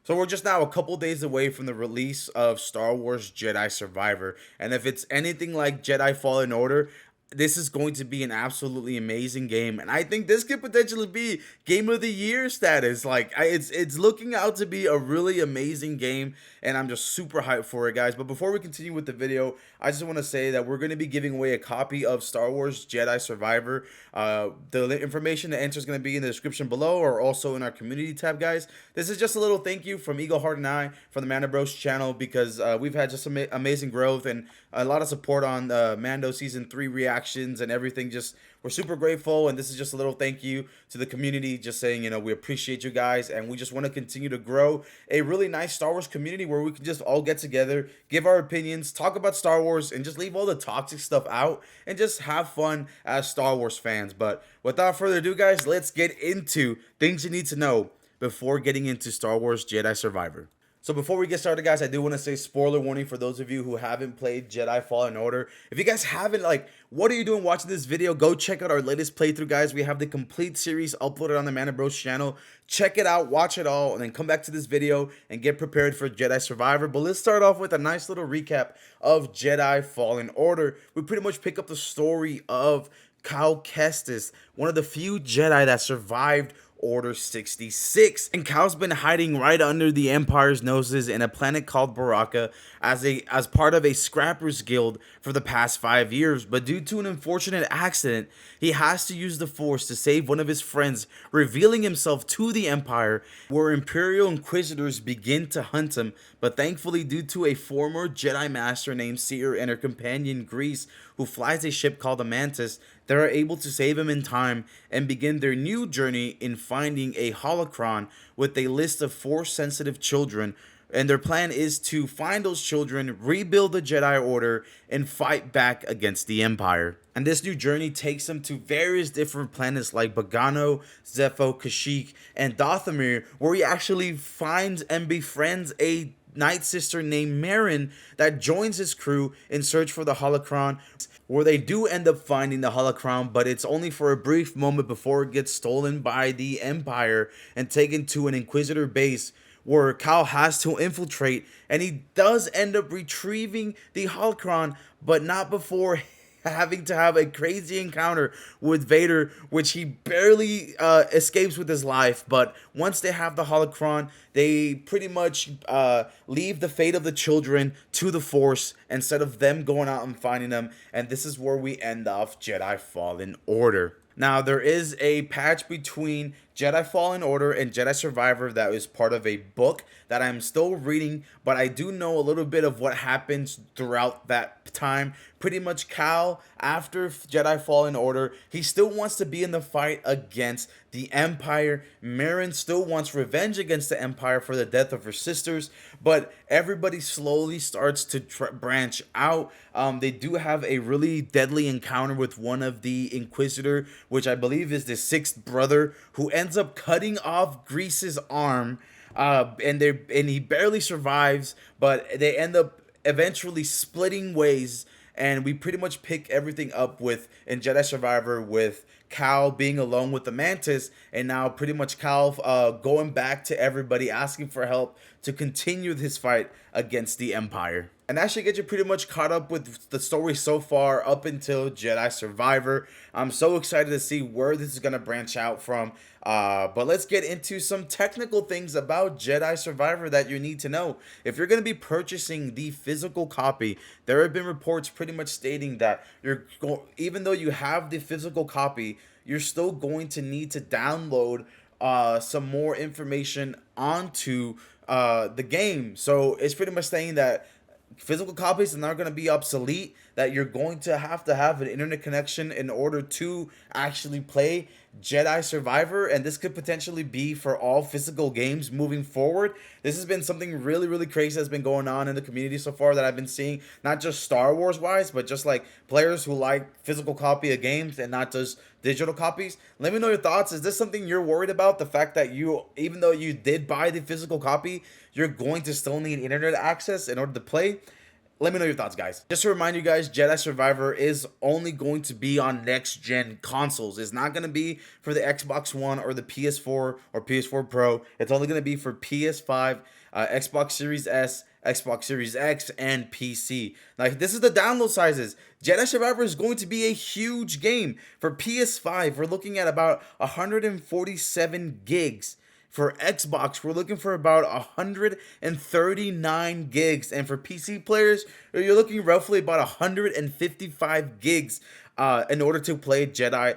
So we're just now a couple days away from the release of Star Wars Jedi Survivor, and if it's anything like Jedi Fallen Order, this is going to be an absolutely amazing game, and I think this could potentially be Game of the Year status. It's looking out to be a really amazing game, and I'm just super hyped for it, guys. But before we continue with the video, I just want to say that we're going to be giving away a copy of Star Wars Jedi Survivor. The information to enter is going to be in the description below, or also in our community tab, guys. This is just a little thank you from Eagle Heart and I from the Mando Bros channel, because we've had just amazing growth and a lot of support on Mando season 3 reactions and everything. Just we're super grateful, and this is just a little thank you to the community, just saying, we appreciate you guys, and we just want to continue to grow a really nice Star Wars community where we can just all get together, give our opinions, talk about Star Wars, and just leave all the toxic stuff out and just have fun as Star Wars fans. But without further ado, guys, let's get into things you need to know before getting into Star Wars Jedi Survivor. So before we get started, guys, I do want to say spoiler warning for those of you who haven't played Jedi Fallen Order. If you guys haven't, what are you doing watching this video? Go check out our latest playthrough, guys. We have the complete series uploaded on the Mana Bros channel. Check it out, watch it all, and then come back to this video and get prepared for Jedi Survivor. But let's start off with a nice little recap of Jedi Fallen Order. We pretty much pick up the story of Cal Kestis, one of the few Jedi that survived Order 66, and Cal's been hiding right under the Empire's noses in a planet called Baraka as part of a scrappers guild for the past 5 years. But due to an unfortunate accident, he has to use the Force to save one of his friends, revealing himself to the Empire, where Imperial Inquisitors begin to hunt him. But thankfully, due to a former Jedi Master named Seer and her companion Grease, who flies a ship called the Mantis, they are able to save him in time and begin their new journey in finding a holocron with a list of Force-sensitive children. And their plan is to find those children, rebuild the Jedi Order, and fight back against the Empire. And this new journey takes them to various different planets like Bogano, Zepho, Kashyyyk, and Dathomir, where he actually finds and befriends a Night Sister named Marin that joins his crew in search for the holocron, where they do end up finding the holocron, but it's only for a brief moment before it gets stolen by the Empire and taken to an Inquisitor base where Cal has to infiltrate, and he does end up retrieving the holocron, but not before having to have a crazy encounter with Vader, which he barely escapes with his life. But once they have the holocron, they pretty much leave the fate of the children to the Force instead of them going out and finding them. And this is where we end off Jedi Fallen Order. Now, there is a patch between Jedi Fallen Order and Jedi Survivor that is part of a book that I'm still reading, but I do know a little bit of what happens throughout that time. Pretty much Cal, after Jedi Fallen Order, he still wants to be in the fight against the Empire. Marin still wants revenge against the Empire for the death of her sisters, but everybody slowly starts to branch out. They do have a really deadly encounter with one of the Inquisitor, which I believe is the sixth brother, who ends up cutting off Grease's arm, and he barely survives, but they end up eventually splitting ways. And we pretty much pick everything up with in Jedi Survivor with Cal being alone with the Mantis, and now pretty much Cal going back to everybody asking for help to continue his fight against the Empire. And that should get you pretty much caught up with the story so far up until Jedi Survivor. I'm so excited to see where this is going to branch out from. But let's get into some technical things about Jedi Survivor that you need to know. If you're going to be purchasing the physical copy, there have been reports pretty much stating that even though you have the physical copy, you're still going to need to download some more information onto the game. So it's pretty much saying that physical copies are not going to be obsolete, that you're going to have an internet connection in order to actually play Jedi Survivor, and this could potentially be for all physical games moving forward. This has been something really, really crazy that's been going on in the community so far that I've been seeing, not just Star Wars wise, but just like players who like physical copy of games and not just digital copies. Let me know your thoughts. Is this something you're worried about? The fact that even though you did buy the physical copy, you're going to still need internet access in order to play? Let me know your thoughts, guys. Just to remind you guys, Jedi Survivor is only going to be on next gen consoles. It's not going to be for the Xbox One or the PS4 or PS4 Pro. It's only going to be for PS5, Xbox Series S, Xbox Series X, and PC. Like, this is the download sizes. Jedi Survivor is going to be a huge game. For PS5, we're looking at about 147 gigs. For Xbox, we're looking for about 139 gigs. And for PC players, you're looking roughly about 155 gigs in order to play Jedi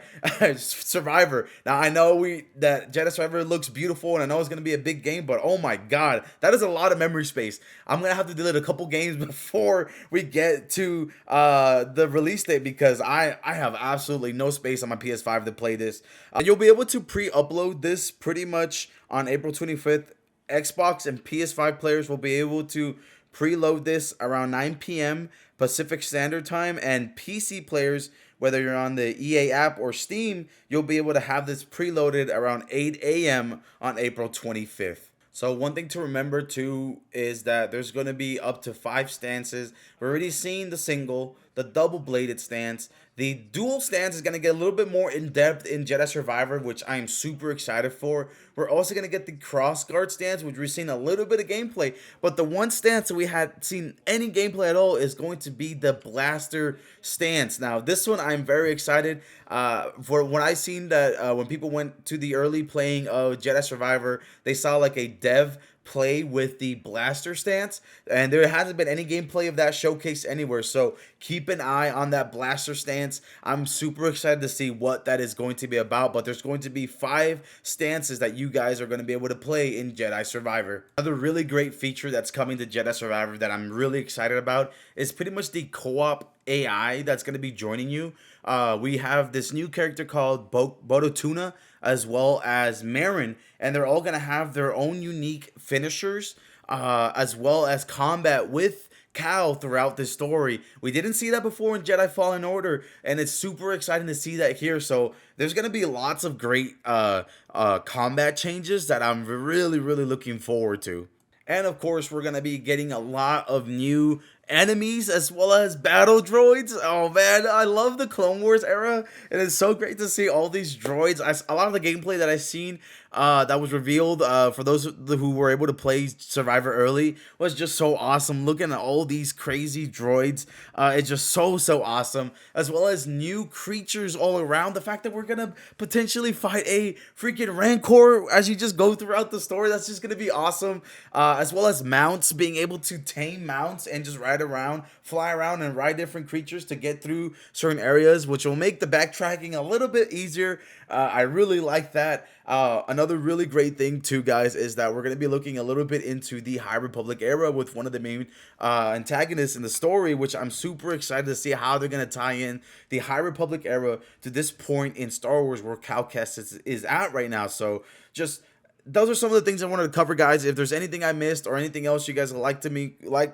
Survivor. Now, I know that Jedi Survivor looks beautiful, and I know it's going to be a big game, but oh my god, that is a lot of memory space. I'm going to have to delete a couple games before we get to the release date, because I have absolutely no space on my PS5 to play this. You'll be able to pre-upload this pretty much on April 25th. Xbox and PS5 players will be able to preload this around 9 p.m. Pacific Standard Time, and PC players, whether you're on the EA app or Steam, you'll be able to have this preloaded around 8 a.m. on April 25th. So one thing to remember too is that there's going to be up to 5 stances. We're already seeing the single, the double bladed stance. The dual stance is going to get a little bit more in depth in Jedi Survivor, which I am super excited for. We're also going to get the cross guard stance, which we've seen a little bit of gameplay. But the one stance that we had seen any gameplay at all is going to be the blaster stance. Now, this one I'm very excited for. When I seen that when people went to the early playing of Jedi Survivor, they saw like a dev play with the blaster stance, and there hasn't been any gameplay of that showcased anywhere, so keep an eye on that blaster stance. I'm super excited to see what that is going to be about, but there's going to be 5 stances that you guys are going to be able to play in Jedi Survivor. Another really great feature that's coming to Jedi Survivor that I'm really excited about is pretty much the co-op AI that's going to be joining you. We have this new character called Bodotuna, as well as Marin, and they're all going to have their own unique finishers, as well as combat with Cal throughout the story. We didn't see that before in Jedi Fallen Order, and it's super exciting to see that here. So there's going to be lots of great combat changes that I'm really looking forward to. And of course, we're going to be getting a lot of new enemies as well as battle droids. Oh man, I love the Clone Wars era, and it's so great to see all these droids. A lot of the gameplay that I've seen that was revealed for those who were able to play Survivor early was just so awesome. Looking at all these crazy droids, it's just so awesome, as well as new creatures all around. The fact that we're gonna potentially fight a freaking Rancor as you just go throughout the story, that's just gonna be awesome. As well as mounts, being able to tame mounts and just ride around, fly around, and ride different creatures to get through certain areas, which will make the backtracking a little bit easier. I really like that. Another really great thing too, guys, is that we're going to be looking a little bit into the High Republic era with one of the main antagonists in the story, which I'm super excited to see how they're going to tie in the High Republic era to this point in Star Wars where Cal Kestis is at right now. So just those are some of the things I wanted to cover, guys. If there's anything I missed or anything else you guys would like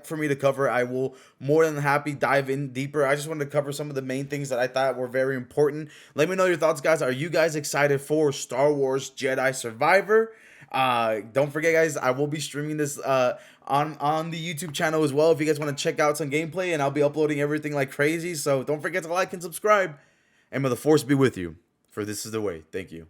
for me to cover, I will more than happy dive in deeper. I just wanted to cover some of the main things that I thought were very important. Let me know your thoughts, guys. Are you guys excited for Star Wars Jedi Survivor? Don't forget, guys, I will be streaming this on the YouTube channel as well if you guys want to check out some gameplay, and I'll be uploading everything like crazy. So don't forget to like and subscribe, and may the Force be with you, for this is the way. Thank you.